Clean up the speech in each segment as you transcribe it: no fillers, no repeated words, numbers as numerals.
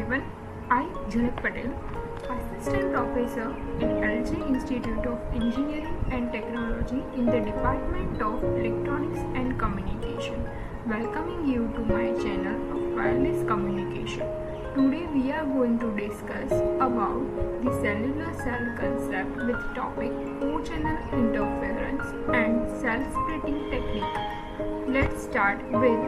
everyone, I Jhalak Patel, Assistant Professor in LG Institute of Engineering and Technology in the Department of Electronics and Communication, welcoming you to my channel of wireless communication. Today we are going to discuss about the cellular cell concept with topic co-channel interference and cell splitting technique. Let's start with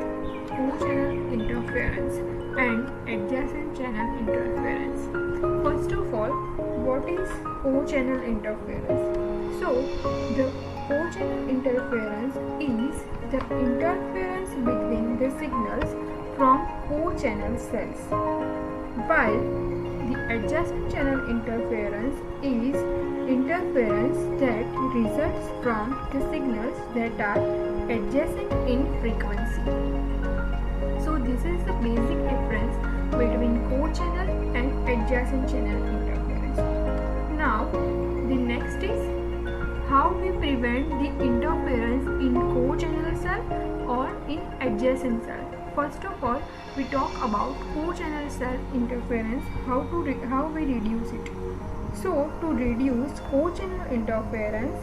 co-channel interference and adjacent channel interference. First of all, what is co-channel interference? So, the co-channel interference is the interference between the signals from co-channel cells, while the adjacent channel interference is interference that results from the signals that are adjacent in frequency. So this is the basic difference between co-channel and adjacent channel interference. Now the next is how we prevent the interference in co-channel cell or in adjacent cell. First of all, we talk about co-channel cell interference, how we reduce it. So to reduce co-channel interference,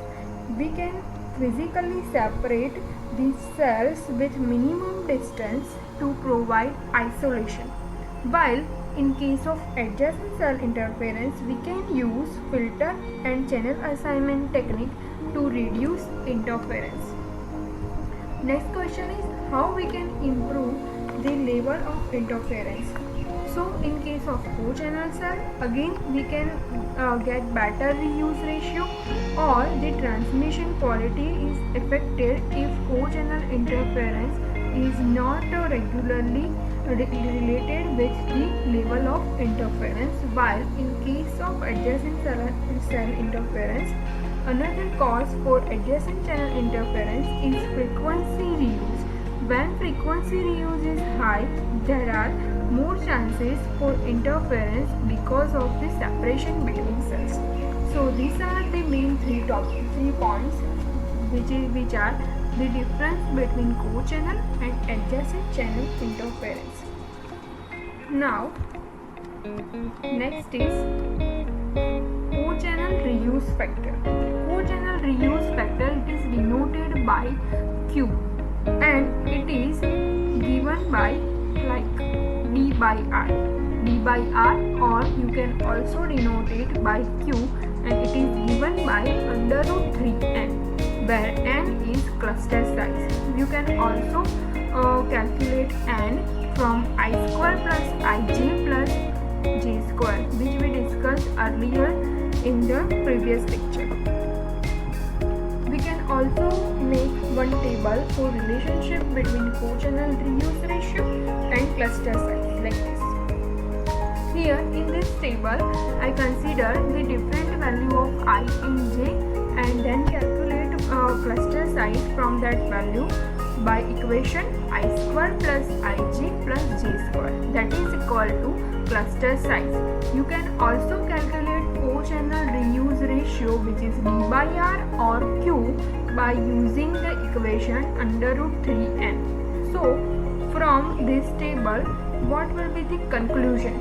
we can physically separate these cells with minimum distance to provide isolation. While in case of adjacent cell interference, we can use filter and channel assignment technique to reduce interference. Next question is how we can improve the level of interference. So in case of co-channel cell, again we can get better reuse ratio, or the transmission quality is affected if co-channel interference is not regularly related with the level of interference. While in case of adjacent cell interference, another cause for adjacent channel interference is frequency reuse. When frequency reuse is high, there are more chances for interference because of the separation between cells. So these are the main three points which are the difference between co-channel and adjacent channel interference. Now next is co-channel reuse factor. Co-channel reuse factor, it is denoted by Q and it is given by like D by R, or you can also denote it by Q, and it is given by under root 3n, where n is cluster size. You can also calculate n from I square plus ij plus j square, which we discussed earlier in the previous lecture. We can also make one table for relationship between co-channel reuse ratio and cluster size like this. Here in this table, I consider the different value of I and j and then calculate cluster size from that value by equation I square plus ij plus j square, that is equal to cluster size. You can also calculate co-channel reuse ratio, which is D by R or Q, by using the equation under root 3n. So from this table, what will be the conclusion?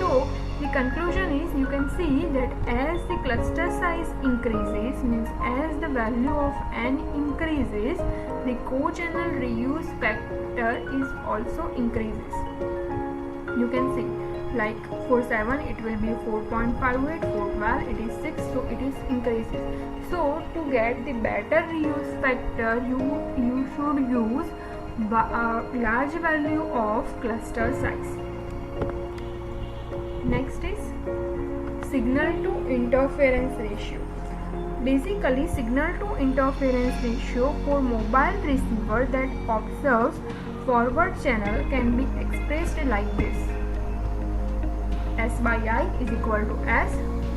So the conclusion is, you can see that as the cluster size increases, means as the value of n increases, the co-channel reuse factor is also increases. You can see like for 7 it will be 4.58, for 12 it is 6, so it is increases. So to get the better reuse factor, you should use large value of cluster size. Next is signal to interference ratio. Basically, signal to interference ratio for mobile receiver that observes forward channel can be expressed like this. S by I is equal to S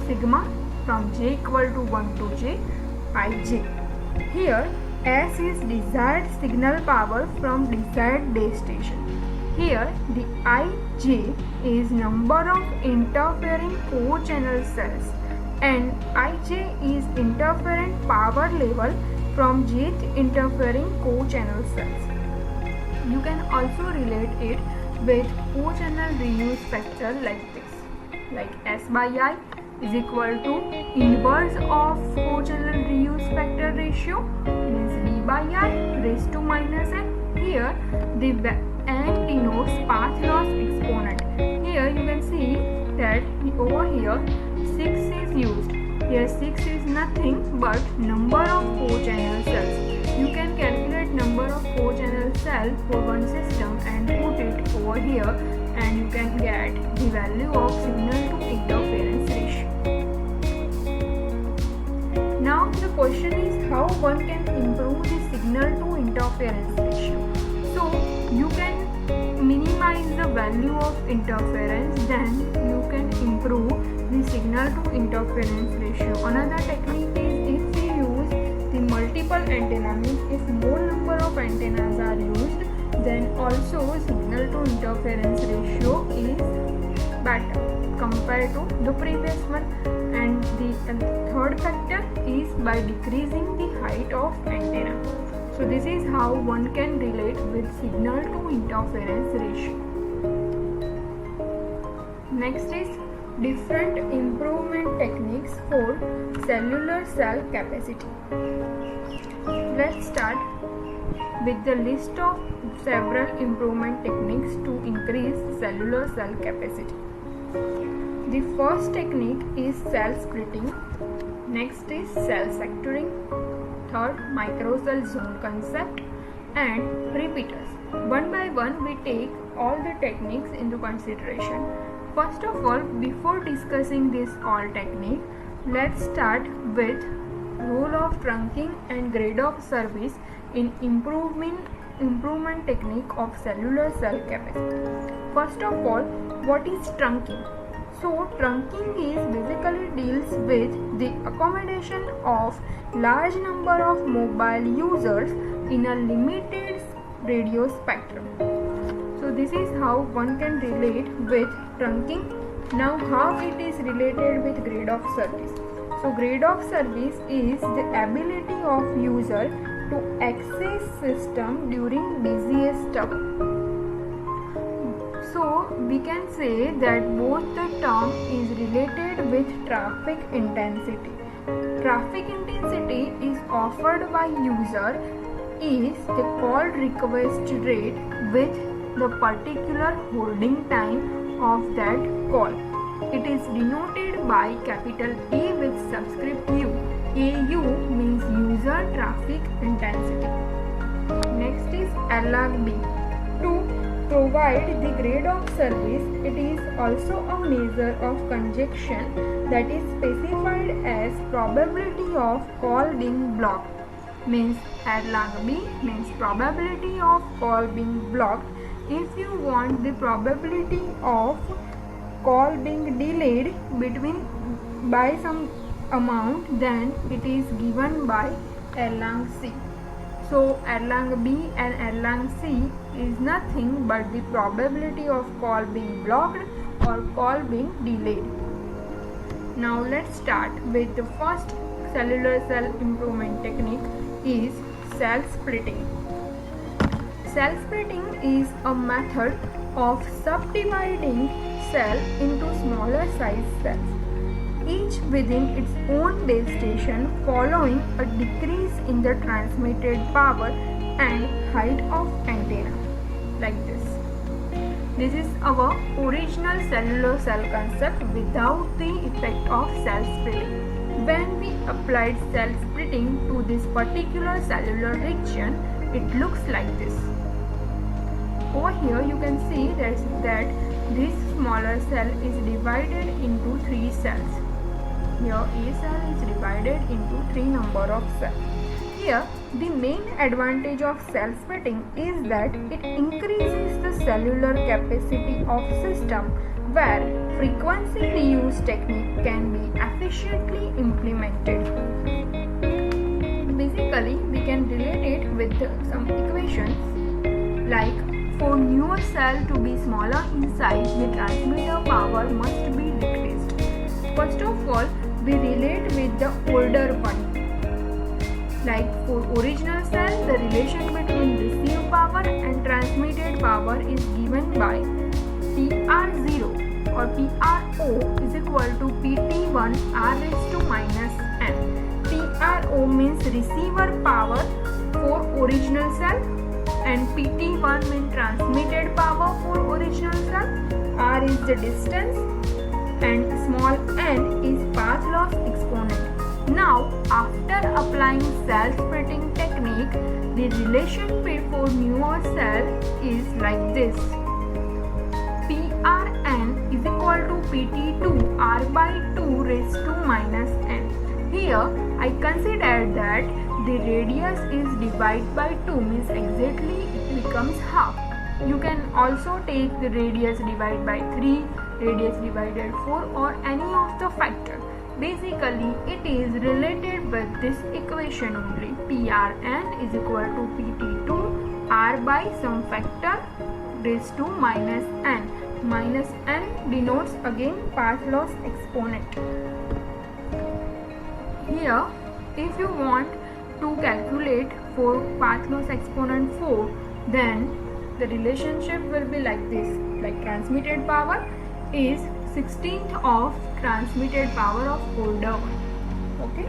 sigma from j equal to 1 to j ij. Here S is desired signal power from desired base station. Here the ij is number of interfering co-channel cells and ij is interferent power level from jth interfering co-channel cells. You can also relate it with co-channel reuse factor like this, like S by I is equal to inverse of co-channel reuse factor ratio, means D by I raised to minus n. Here the n denotes path loss exponent. Here you can see that over here 6 is used. Here 6 is nothing but number of co-channel cells. You can calculate number of co-channel cells for one system and put it over here, and you can get the value of signal to interference ratio. Now the question is how one can improve the signal to interference ratio. So you can minimize the value of interference, then you can improve the signal to interference ratio. Another technique is if we use the multiple antenna, means if more number of antennas are used, then also signal to interference ratio is better compared to the previous one. And the third factor is by decreasing the height of antenna. So this is how one can relate with signal to interference ratio. Next is different improvement techniques for cellular cell capacity. Let's start with the list of several improvement techniques to increase cellular cell capacity. The first technique is cell splitting. Next is cell sectoring. Third, microcell zone concept, and repeaters. One by one we take all the techniques into consideration. First of all, before discussing this all technique, let's start with role of trunking and grade of service in improvement technique of cellular cell capacity. First of all, what is trunking? So trunking is basically deals with the accommodation of large number of mobile users in a limited radio spectrum. So this is how one can relate with trunking. Now how it is related with grade of service? So grade of service is the ability of user to access system during busiest hour. So we can say that both the term is related with traffic intensity. Traffic intensity is offered by user is the call request rate with the particular holding time of that call. It is denoted by capital A with subscript U. AU means user traffic intensity. Next is LRB. To provide the grade of service, it is also a measure of congestion that is specified as probability of call being blocked. Means LRB means probability of call being blocked. If you want the probability of call being delayed by some amount, then it is given by Erlang C. So Erlang B and Erlang C is nothing but the probability of call being blocked or call being delayed. Now let's start with the first cellular cell improvement technique is cell splitting. Cell splitting is a method of subdividing cell into smaller size cells, each within its own base station, following a decrease in the transmitted power and height of antenna, like this. This is our original cellular cell concept without the effect of cell splitting. When we applied cell splitting to this particular cellular region, it looks like this. Over here you can see that this smaller cell is divided into 3 cells. Here A cell is divided into 3 number of cells. Here the main advantage of cell splitting is that it increases the cellular capacity of system where frequency reuse technique can be efficiently implemented. Basically we can relate it with some equations like for newer cell to be smaller in size, the transmitter power must be decreased. First of all, we relate with the older one. Like for original cell, the relation between received power and transmitted power power is given by PR0 or PRO is equal to PT1 R raised to minus n. PRO means receiver power for original cell and PT1 means transmitted power for original cell. R is the distance and small n is path loss exponent. Now, after applying cell splitting technique, the relationship for newer cell is like this. Prn is equal to Pt2 R by 2 raised to minus n. Here, I consider that the radius is divided by 2 means exactly it becomes half. You can also take the radius divided by 3, radius divided 4 or any of the factor. Basically, it is related with this equation only. Prn is equal to Pt2 R by some factor raised to minus n. Minus n denotes again path loss exponent. Here, if you want to calculate for path loss exponent 4, then the relationship will be like this. Like transmitted power is 16th of transmitted power of older one. Okay,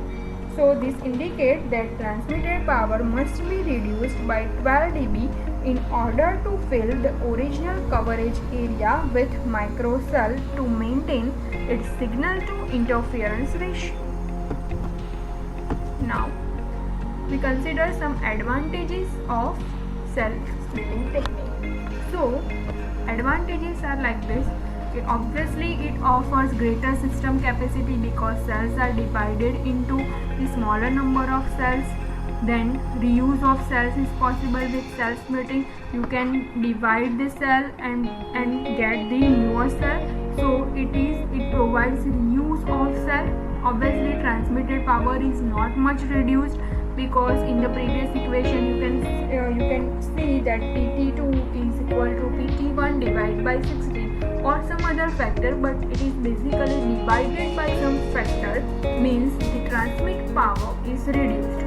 so this indicates that transmitted power must be reduced by 12 dB in order to fill the original coverage area with microcell to maintain its signal to interference ratio. Now, we consider some advantages of cell splitting technique. So, advantages are like this. Obviously, it offers greater system capacity because cells are divided into the smaller number of cells. Then reuse of cells is possible with cell splitting. You can divide the cell and get the newer cell. So it provides reuse of cell. Obviously, transmitted power is not much reduced because in the previous equation you can see that Pt2 is equal to Pt1 divided by 16 or some other factor, but it is basically divided by some factor, means the transmit power is reduced.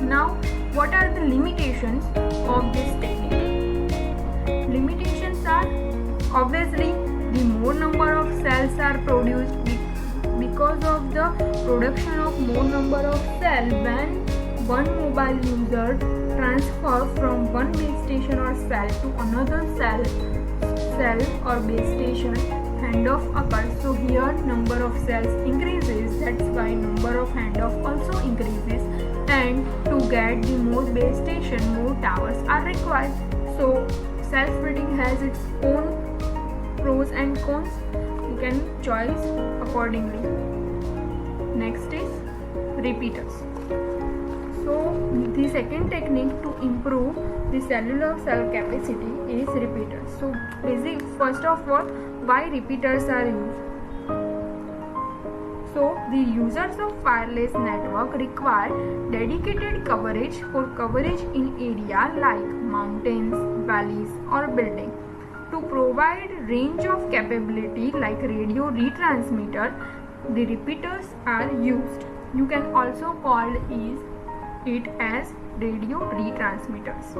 Now, what are the limitations of this technique? Limitations are obviously the more number of cells are produced because of the production of more number of cells when one mobile user transfer from one base station or cell to another cell or base station, handoff occurs. So here number of cells increases, that's why number of handoff also increases, and to get the more base station, more towers are required. So cell splitting has its own pros and cons. You can choose accordingly. Next is repeaters. So the second technique to improve the cellular cell capacity is repeaters. So first of all, why repeaters are used? So the users of wireless network require dedicated coverage for coverage in area like mountains, valleys or building. To provide range of capability like radio retransmitter, the repeaters are used. You can also call it as radio retransmitters.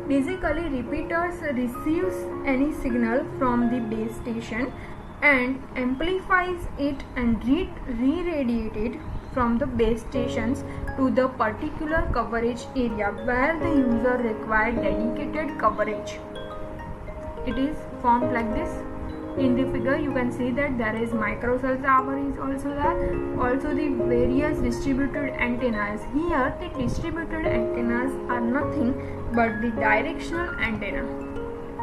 Basically, repeaters receives any signal from the base station and amplifies it and re-radiate it from the base stations to the particular coverage area where the user requires dedicated coverage. It is formed like this. In the figure you can see that there is microcell tower is also there. Also the various distributed antennas. Here the distributed antennas are nothing but the directional antenna.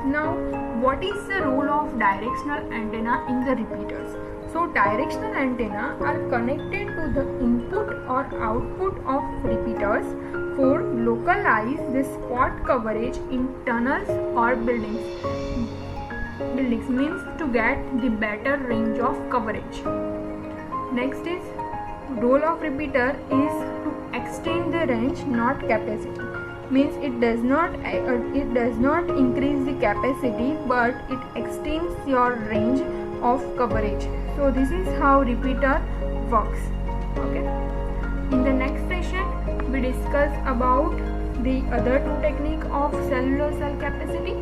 Now, what is the role of directional antenna in the repeaters? So directional antenna are connected to the input or output of repeaters for localize the spot coverage in tunnels or buildings means to get the better range of coverage. Next is role of repeater is to extend the range, not capacity. Means it does not increase the capacity, but it extends your range of coverage. So this is how repeater works. Okay. In the next session we discuss about the other two technique of cellular cell capacity.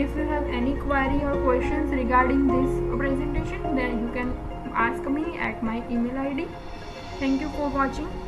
If you have any query or questions regarding this presentation, then you can ask me at my email ID. Thank you for watching.